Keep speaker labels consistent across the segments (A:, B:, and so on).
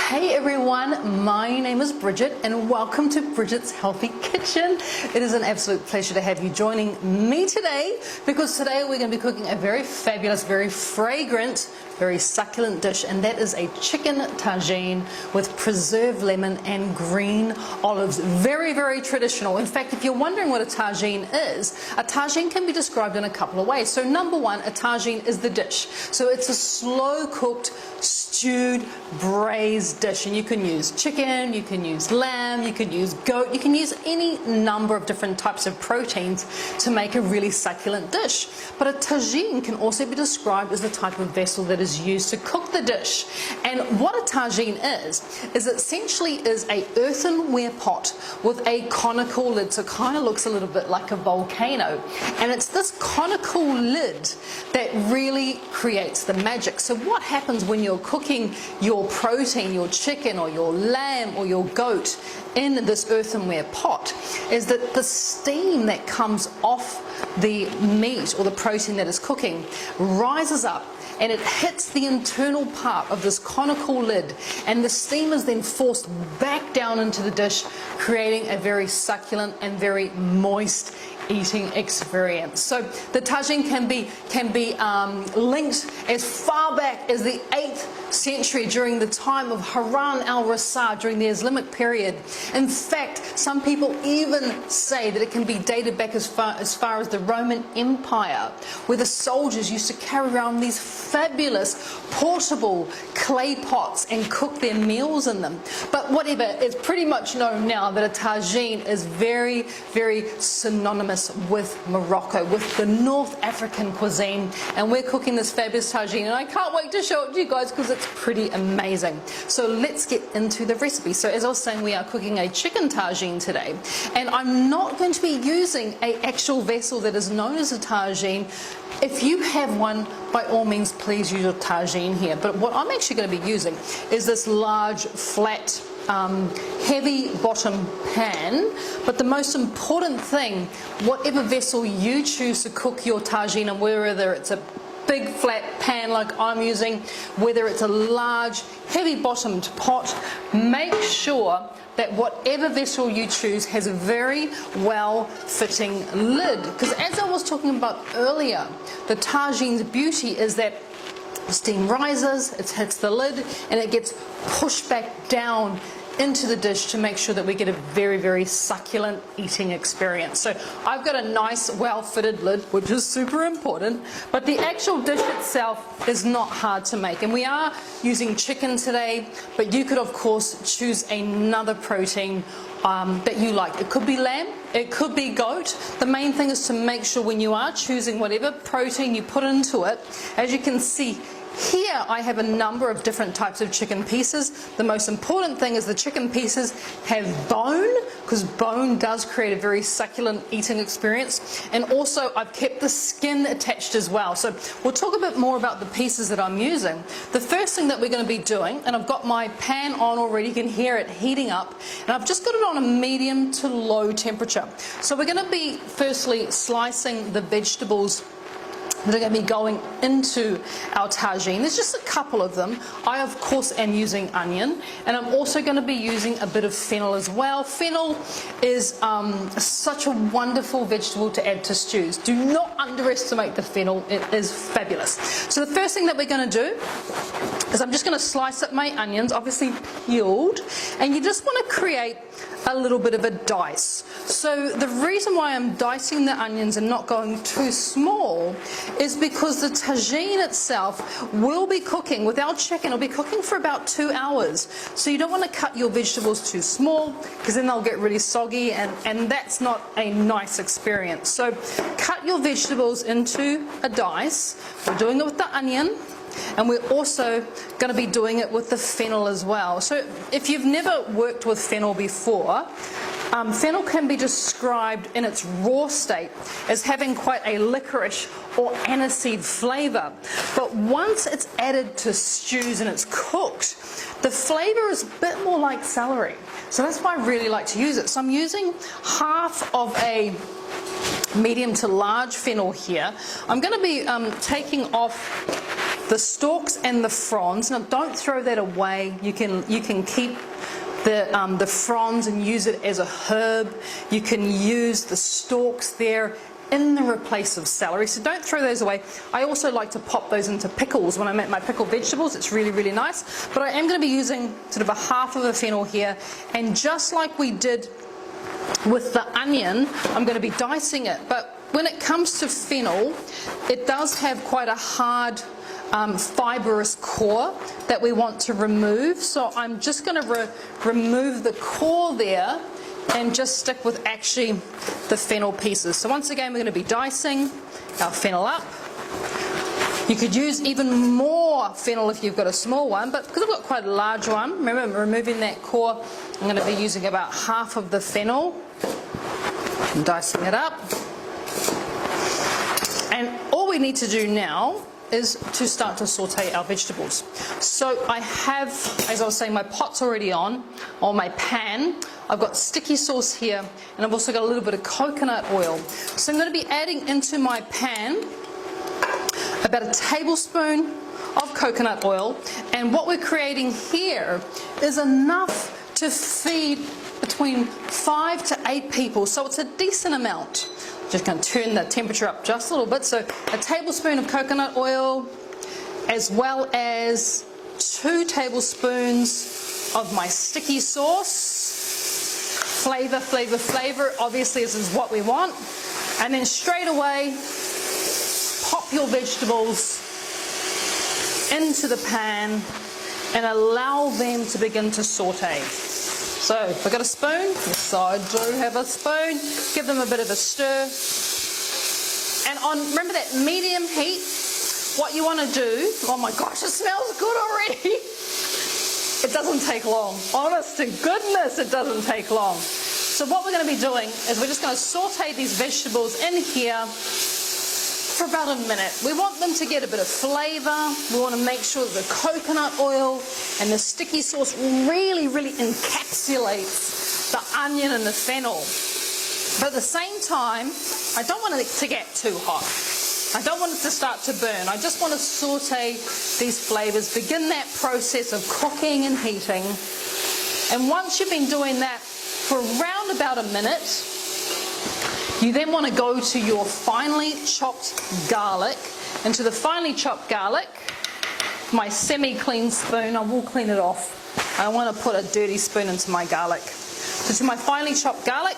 A: Hey everyone, my name is Bridget and welcome to Bridget's Healthy Kitchen. It is an absolute pleasure to have you joining me today because today we're going to be cooking a very fabulous, very fragrant, very succulent dish, and that is a chicken tagine with preserved lemon and green olives. Very, very traditional. In fact, if you're wondering what a tagine can be described in a couple of ways. So number one, a tagine is the dish. So it's a slow cooked, stewed, braised dish, and you can use chicken, you can use lamb, you can use goat, you can use any number of different types of proteins to make a really succulent dish. But a tagine can also be described as the type of vessel that is used to cook the dish. And what a tagine is essentially is a earthenware pot with a conical lid, so it kind of looks a little bit like a volcano, and it's this conical lid that really creates the magic. So what happens when you're cooking your protein, your chicken or your lamb or your goat in this earthenware pot is that the steam that comes off the meat or the protein that is cooking rises up and it hits the internal part of this conical lid, and the steam is then forced back down into the dish, creating a very succulent and very moist eating experience. So the tagine can be linked as far back as the 8th century during the time of Harun al-Rashid, during the Islamic period. In fact, some people even say that it can be dated back as far as the Roman Empire, where the soldiers used to carry around these fabulous portable clay pots and cook their meals in them. But whatever, it's pretty much known now that a tagine is very, very synonymous with Morocco, with the North African cuisine, and we're cooking this fabulous tagine, and I can't wait to show it to you guys because it's pretty amazing. So let's get into the recipe. So as I was saying, we are cooking a chicken tagine today, and I'm not going to be using an actual vessel that is known as a tagine. If you have one, by all means please use your tagine here, but what I'm actually going to be using is this large flat heavy bottom pan. But the most important thing, whatever vessel you choose to cook your tagine in, whether it's a big flat pan like I'm using, whether it's a large heavy bottomed pot, make sure that whatever vessel you choose has a very well fitting lid, because as I was talking about earlier, the tagine's beauty is that steam rises, it hits the lid, and it gets pushed back down into the dish to make sure that we get a very, very succulent eating experience. So I've got a nice well-fitted lid, which is super important, but the actual dish itself is not hard to make. And we are using chicken today, but you could of course choose another protein that you like. It could be lamb, it could be goat. The main thing is to make sure when you are choosing whatever protein you put into it, as you can see here, I have a number of different types of chicken pieces. The most important thing is the chicken pieces have bone, because bone does create a very succulent eating experience. And also I've kept the skin attached as well. So we'll talk a bit more about the pieces that I'm using. The first thing that we're going to be doing, and I've got my pan on already, you can hear it heating up, and I've just got it on a medium to low temperature. So we're going to be firstly slicing the vegetables that are going to be going into our tagine. There's just a couple of them. I of course am using onion, and I'm also going to be using a bit of fennel as well. Fennel is such a wonderful vegetable to add to stews. Do not underestimate the fennel, it is fabulous. So the first thing that we're going to do is I'm just going to slice up my onions, obviously peeled, and you just want to create a little bit of a dice. So the reason why I'm dicing the onions and not going too small is because the tagine itself will be cooking with our chicken. It'll be cooking for about 2 hours. So you don't want to cut your vegetables too small, because then they'll get really soggy, and that's not a nice experience. So cut your vegetables into a dice. We're doing it with the onion, and we're also going to be doing it with the fennel as well. So if you've never worked with fennel before, fennel can be described in its raw state as having quite a licorice or aniseed flavour. But once it's added to stews and it's cooked, the flavour is a bit more like celery. So that's why I really like to use it. So I'm using half of a medium to large fennel here. I'm going to be taking off the stalks and the fronds. Now don't throw that away. You can keep the fronds and use it as a herb. You can use the stalks there in the replace of celery, so don't throw those away. I also like to pop those into pickles when I make my pickled vegetables. It's really, really nice. But I am going to be using sort of a half of a fennel here, and just like we did with the onion, I'm going to be dicing it. But when it comes to fennel, it does have quite a hard fibrous core that we want to remove, so I'm just going to remove the core there and just stick with actually the fennel pieces. So once again, we're going to be dicing our fennel up. You could use even more fennel if you've got a small one, but because I've got quite a large one, remember removing that core, I'm going to be using about half of the fennel and dicing it up. And all we need to do now is to start to saute our vegetables. So I have, as I was saying, my pot's already on my pan. I've got sticky sauce here, and I've also got a little bit of coconut oil. So I'm going to be adding into my pan about a tablespoon of coconut oil, and what we're creating here is enough to feed between 5 to 8 people, so it's a decent amount. Just going to turn the temperature up just a little bit. So a tablespoon of coconut oil, as well as 2 tablespoons of my sticky sauce. Flavor, flavor, flavor. Obviously this is what we want. And then straight away, pop your vegetables into the pan and allow them to begin to saute. So, if I've got a spoon, yes I do have a spoon, give them a bit of a stir. And on, remember that medium heat, what you want to do, oh my gosh, it smells good already. It doesn't take long. Honest to goodness, it doesn't take long. So what we're going to be doing is we're just going to saute these vegetables in here for about a minute. We want them to get a bit of flavour. We want to make sure that the coconut oil and the sticky sauce really, really encapsulates the onion and the fennel. But at the same time, I don't want it to get too hot. I don't want it to start to burn. I just want to saute these flavours, begin that process of cooking and heating. And once you've been doing that for around about a minute, you then want to go to your finely chopped garlic. And to the finely chopped garlic, my semi-clean spoon, I will clean it off. I don't want to put a dirty spoon into my garlic. So to my finely chopped garlic,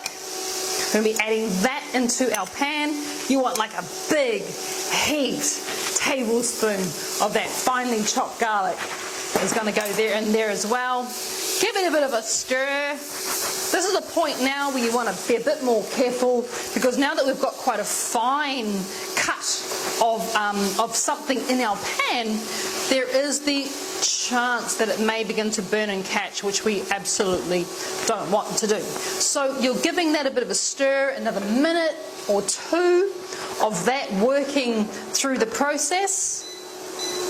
A: we're going to be adding that into our pan. You want like a big heat tablespoon of that finely chopped garlic. It's going to go there and there as well. Give it a bit of a stir. This is a point now where you want to be a bit more careful, because now that we've got quite a fine cut of something in our pan, there is the chance that it may begin to burn and catch, which we absolutely don't want to do. So you're giving that a bit of a stir, another minute or two of that working through the process.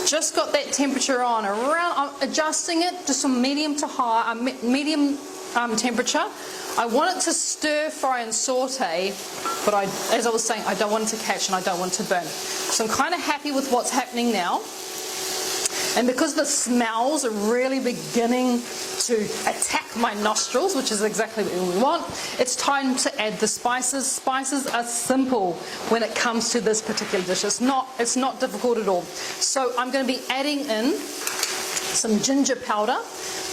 A: Just got that temperature on, around, adjusting it to some medium to high, medium temperature. I want it to stir fry and saute, but as I was saying, I don't want it to catch and I don't want it to burn. So I'm kind of happy with what's happening now. And because the smells are really beginning to attack my nostrils, which is exactly what we want, it's time to add the spices. Spices are simple when it comes to this particular dish. It's not difficult at all. So I'm going to be adding in some ginger powder.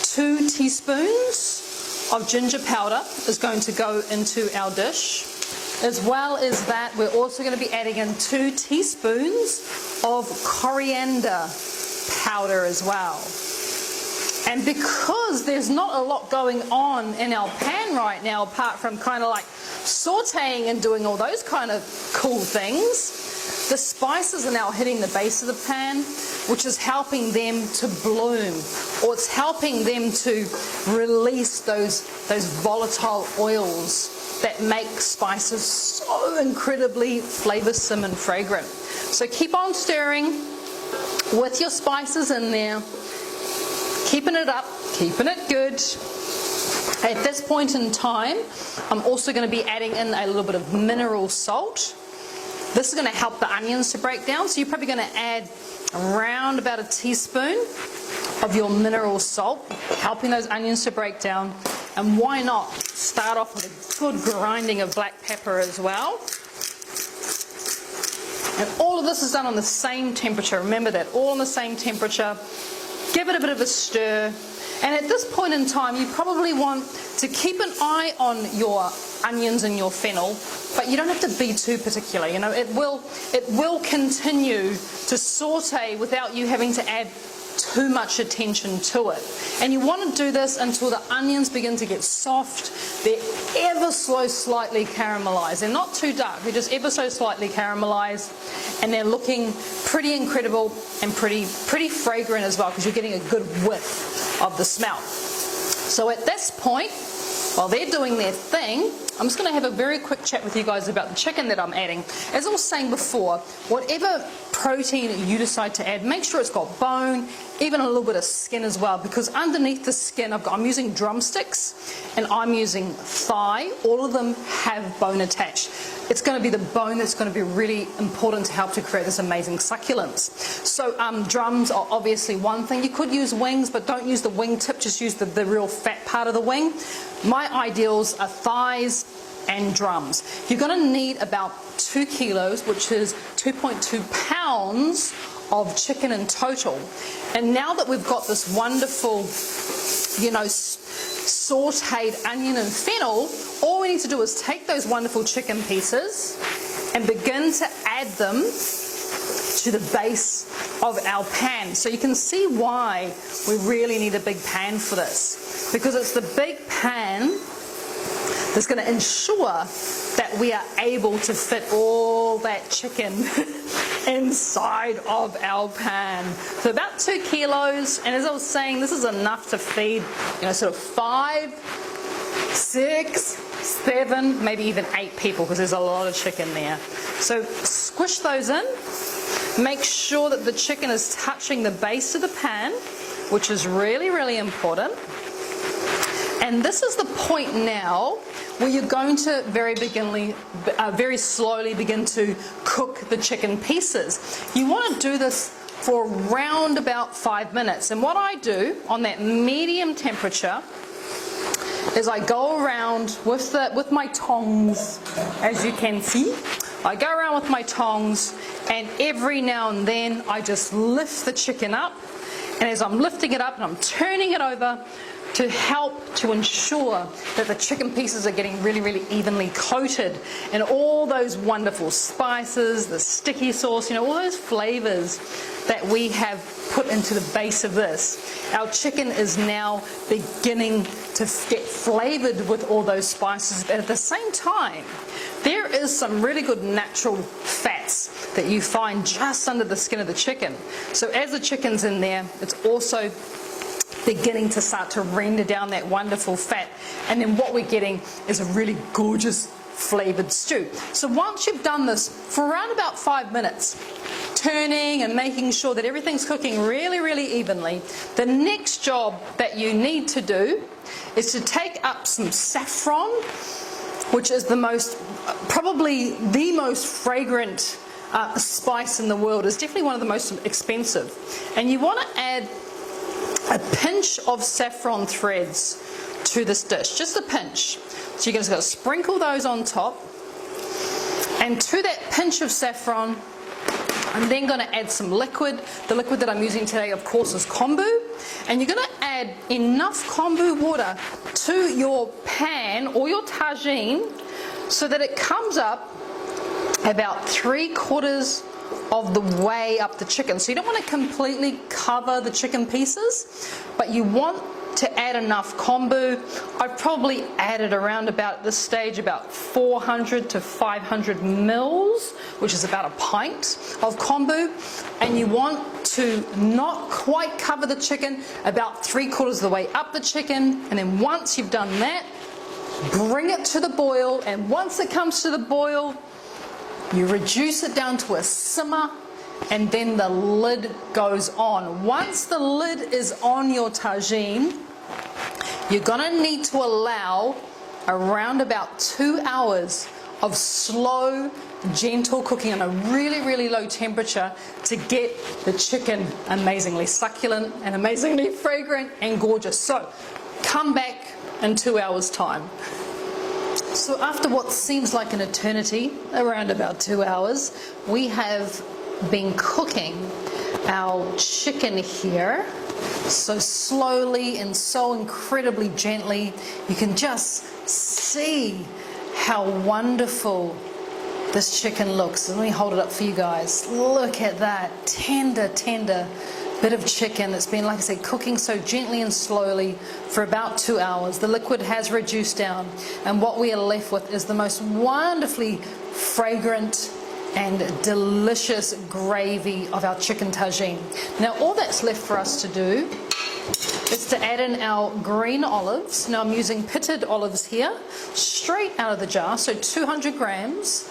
A: 2 teaspoons of ginger powder is going to go into our dish. As well as that, we're also going to be adding in 2 teaspoons of coriander powder as well. And because there's not a lot going on in our pan right now, apart from kind of like sauteing and doing all those kind of cool things, the spices are now hitting the base of the pan, which is helping them to bloom, or it's helping them to release those volatile oils that make spices so incredibly flavoursome and fragrant. So keep on stirring with your spices in there, keeping it up, keeping it good. At this point in time, I'm also going to be adding in a little bit of mineral salt. This is going to help the onions to break down. So you're probably going to add around about a teaspoon of your mineral salt, helping those onions to break down. And why not start off with a good grinding of black pepper as well. And all of this is done on the same temperature. Remember that, all on the same temperature. Give it a bit of a stir. And at this point in time, you probably want to keep an eye on your onions and your fennel, but you don't have to be too particular. You know, it will continue to saute without you having to add too much attention to it. And you want to do this until the onions begin to get soft. They're ever so slightly caramelized. They're not too dark, they're just ever so slightly caramelized, and they're looking pretty incredible and pretty fragrant as well, because you're getting a good whiff of the smell. So at this point, while they're doing their thing, I'm just going to have a very quick chat with you guys about the chicken that I'm adding. As I was saying before, whatever protein you decide to add, make sure it's got bone, even a little bit of skin as well, because underneath the skin I'm using drumsticks and I'm using thigh. All of them have bone attached. It's going to be the bone that's going to be really important to help to create this amazing succulence. So drums are obviously one thing. You could use wings, but don't use the wing tip, just use the real fat part of the wing. My ideals are thighs and drums. You're going to need about 2 kilos, which is 2.2 pounds of chicken in total. And now that we've got this wonderful, you know, sauteed onion and fennel, all we need to do is take those wonderful chicken pieces and begin to add them to the base of our pan. So you can see why we really need a big pan for this, because it's the big pan that's going to ensure that we are able to fit all that chicken inside of our pan. So about 2 kilos, and as I was saying, this is enough to feed, you know, sort of 5, 6, 7, maybe even 8 people, because there's a lot of chicken there. So squish those in. Make sure that the chicken is touching the base of the pan, which is really, really important. And this is the point now where you're going to very slowly begin to cook the chicken pieces. You want to do this for around about 5 minutes. And what I do on that medium temperature is I go around with my tongs, as you can see. I go around with my tongs, and every now and then I just lift the chicken up. And as I'm lifting it up and I'm turning it over, to help to ensure that the chicken pieces are getting really, really evenly coated in all those wonderful spices, the sticky sauce, you know, all those flavors that we have put into the base of this. Our chicken is now beginning to get flavored with all those spices, but at the same time, there is some really good natural fats that you find just under the skin of the chicken. So as the chicken's in there, it's also beginning to start to render down that wonderful fat, and then what we're getting is a really gorgeous flavored stew. So once you've done this for around about 5 minutes, turning and making sure that everything's cooking really, really evenly, the next job that you need to do is to take up some saffron, which is probably the most fragrant spice in the world. It's definitely one of the most expensive, and you want to add a pinch of saffron threads to this dish, just a pinch. So you're just going to sprinkle those on top, and to that pinch of saffron, I'm then going to add some liquid. The liquid that I'm using today, of course, is kombu, and you're going to add enough kombu water to your pan or your tagine so that it comes up about 3/4 of the way up the chicken. So you don't want to completely cover the chicken pieces, but you want to add enough kombu. I've probably added around about this stage about 400 to 500 mils, which is about a pint of kombu, and you want to not quite cover the chicken, about 3/4 of the way up the chicken, and then once you've done that, bring it to the boil, and once it comes to the boil, you reduce it down to a simmer, and then the lid goes on. Once the lid is on your tagine, you're going to need to allow around about 2 hours of slow, gentle cooking on a really, really low temperature to get the chicken amazingly succulent and amazingly fragrant and gorgeous. So come back in 2 hours time. So after what seems like an eternity, around about 2 hours, we have been cooking our chicken here. So slowly and so incredibly gently, you can just see how wonderful this chicken looks. Let me hold it up for you guys. Look at that tender, tender bit of chicken that's been, like I said, cooking so gently and slowly for about 2 hours. The liquid has reduced down, and what we are left with is the most wonderfully fragrant and delicious gravy of our chicken tagine. Now all that's left for us to do is to add in our green olives. Now I'm using pitted olives here, straight out of the jar, so 200 grams,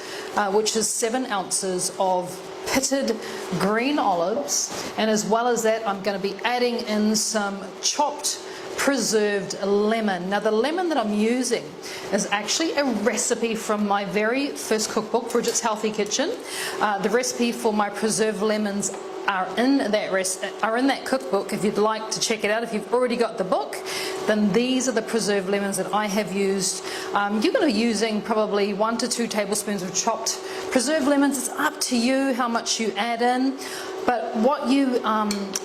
A: which is 7 ounces of pitted green olives. And as well as that, I'm going to be adding in some chopped preserved lemon. Now the lemon that I'm using is actually a recipe from my very first cookbook, Bridget's Healthy Kitchen. The recipe for my preserved lemons are in that cookbook. If you'd like to check it out, if you've already got the book, then these are the preserved lemons that I have used. You're going to be using probably 1 to 2 tablespoons of chopped preserved lemons. It's up to you how much you add in. But what you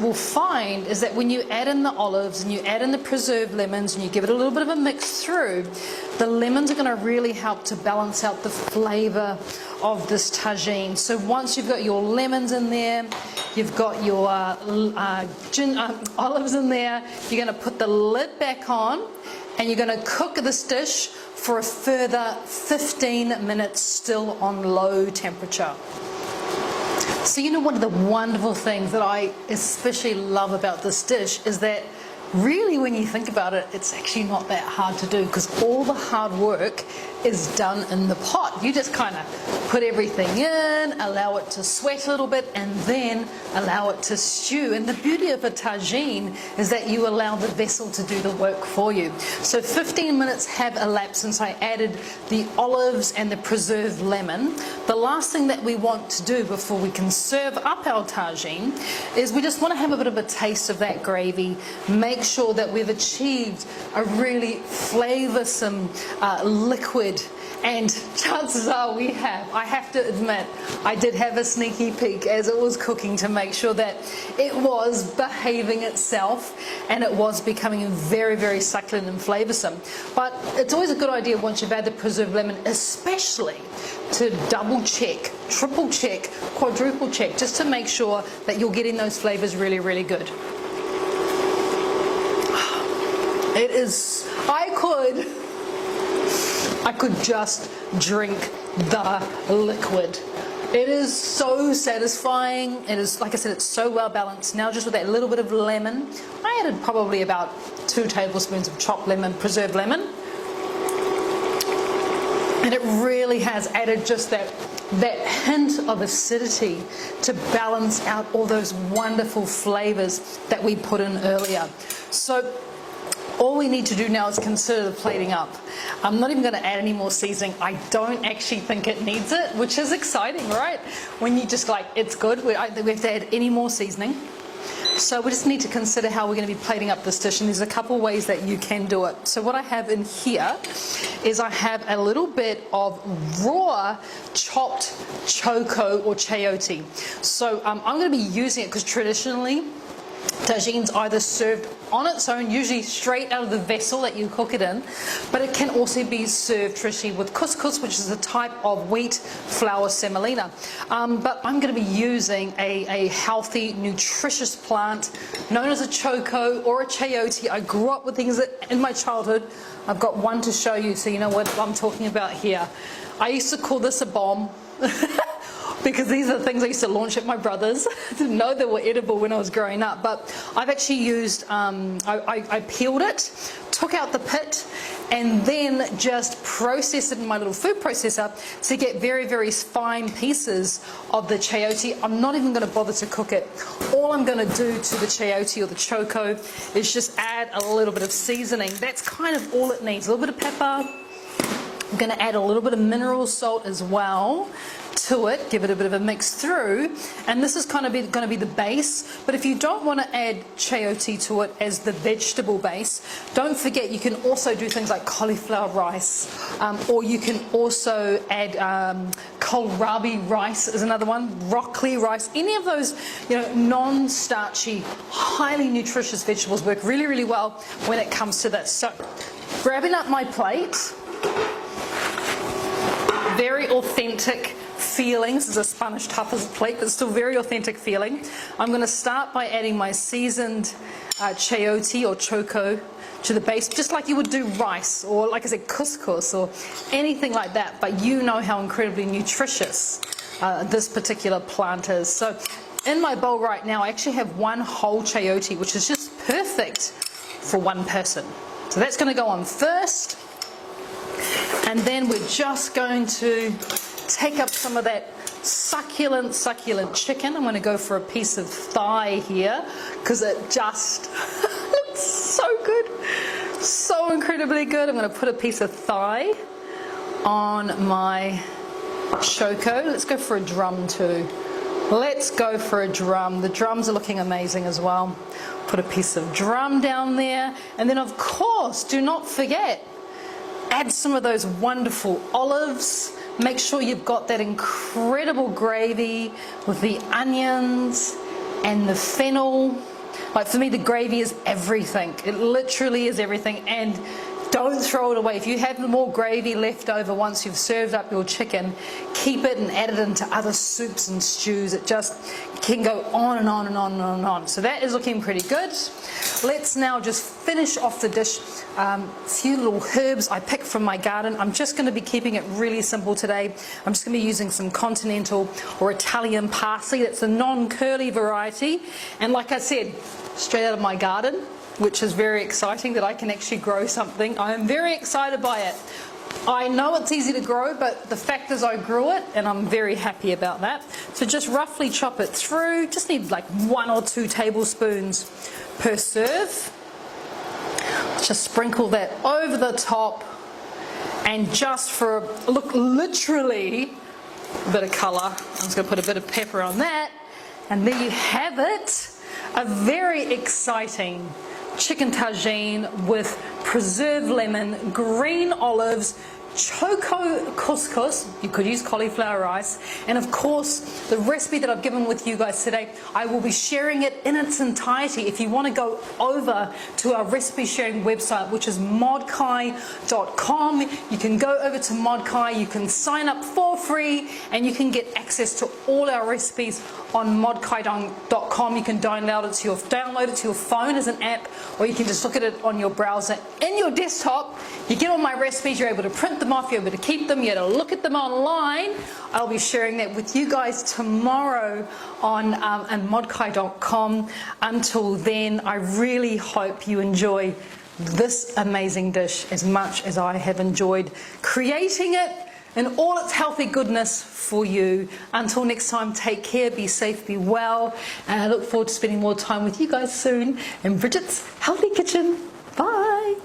A: will find is that when you add in the olives and you add in the preserved lemons and you give it a little bit of a mix through, the lemons are going to really help to balance out the flavour of this tagine. So once you've got your lemons in there, you've got your olives in there, you're going to put the lid back on and you're going to cook this dish for a further 15 minutes still on low temperature. So you know, one of the wonderful things that I especially love about this dish is that really when you think about it, it's actually not that hard to do, because all the hard work is done in the pot. You just kind of put everything in, allow it to sweat a little bit, and then allow it to stew. And the beauty of a tagine is that you allow the vessel to do the work for you. So 15 minutes have elapsed since I added the olives and the preserved lemon. The last thing that we want to do before we can serve up our tagine is we just want to have a bit of a taste of that gravy, make sure that we've achieved a really flavoursome liquid. And chances are we have. I have to admit, I did have a sneaky peek as it was cooking to make sure that it was behaving itself and it was becoming very, very succulent and flavoursome. But it's always a good idea once you've added the preserved lemon, especially to double check, triple check, quadruple check, just to make sure that you're getting those flavours really, really good. It is, I could just drink the liquid. It is so satisfying. It is, like I said, it's so well balanced. Now just with that little bit of lemon, I added probably about 2 tablespoons of chopped lemon, preserved lemon. And it really has added just that hint of acidity to balance out all those wonderful flavours that we put in earlier. So all we need to do now is consider the plating up. I'm not even going to add any more seasoning. I don't actually think it needs it, which is exciting, right? When you just like, it's good. We don't have to add any more seasoning. So we just need to consider how we're going to be plating up this dish, and there's a couple ways that you can do it. So what I have in here is I have a little bit of raw chopped choco or chayote. So I'm going to be using it because traditionally tagine's either served on its own, usually straight out of the vessel that you cook it in, but it can also be served traditionally with couscous, which is a type of wheat flour semolina. But I'm going to be using a healthy, nutritious plant known as a choco or a chayote. I grew up with things in my childhood. I've got one to show you so you know what I'm talking about here. I used to call this a bomb. Because these are the things I used to launch at my brother's. I didn't know they were edible when I was growing up, but I've actually used, I peeled it, took out the pit, and then just processed it in my little food processor to get very, very fine pieces of the chayote. I'm not even going to bother to cook it. All I'm going to do to the chayote or the choco is just add a little bit of seasoning. That's kind of all it needs. A little bit of pepper, I'm going to add a little bit of mineral salt as well to it, give it a bit of a mix through, and this is kind of going to be the base. But if you don't want to add chayote to it as the vegetable base, don't forget you can also do things like cauliflower rice, or you can also add kohlrabi rice is another one, broccoli rice. Any of those, non-starchy, highly nutritious vegetables work really, really well when it comes to this. So, grabbing up my plate, very authentic feeling. This is a Spanish tapas plate, but still very authentic feeling. I'm going to start by adding my seasoned chayote or choco to the base, just like you would do rice, or like I said, couscous, or anything like that. But you know how incredibly nutritious this particular plant is. So in my bowl right now, I actually have one whole chayote, which is just perfect for one person. So that's going to go on first. And then we're just going to take up some of that succulent chicken. I'm going to go for a piece of thigh here because it just looks so good, so incredibly good. I'm going to put a piece of thigh on my choco. Let's go for a drum too. Let's go for a drum. The drums are looking amazing as well. Put a piece of drum down there, and then of course, do not forget, add some of those wonderful olives. Make sure you've got that incredible gravy with the onions and the fennel. Like for me, the gravy is everything. It literally is everything. And don't throw it away. If you have more gravy left over once you've served up your chicken, keep it and add it into other soups and stews. It just can go on and on and on and on and on. So that is looking pretty good. Let's now just finish off the dish. A few little herbs I picked from my garden. I'm just going to be keeping it really simple today. I'm just going to be using some continental or Italian parsley. That's a non-curly variety. And like I said, straight out of my garden, which is very exciting that I can actually grow something. I am very excited by it. I know it's easy to grow, but the fact is I grew it and I'm very happy about that. So just roughly chop it through. Just need like 1 or 2 tablespoons per serve. Just sprinkle that over the top, and just for look, literally a bit of colour. I'm just going to put a bit of pepper on that, and there you have it. A very exciting chicken tagine with preserved lemon, green olives, choco couscous. You could use cauliflower rice, and of course the recipe that I've given with you guys today, I will be sharing it in its entirety. If you want to go over to our recipe sharing website, which is modkai.com, you can go over to Modkai, you can sign up for free, and you can get access to all our recipes on modkai.com. You can download it to your phone as an app, or you can just look at it on your browser in your desktop. You get all my recipes, you're able to print them off, you're able to keep them, you're able to look at them online. I'll be sharing that with you guys tomorrow on modkai.com. Until then, I really hope you enjoy this amazing dish as much as I have enjoyed creating it and all its healthy goodness for you. Until next time, take care, be safe, be well, and I look forward to spending more time with you guys soon in Bridget's Healthy Kitchen. Bye.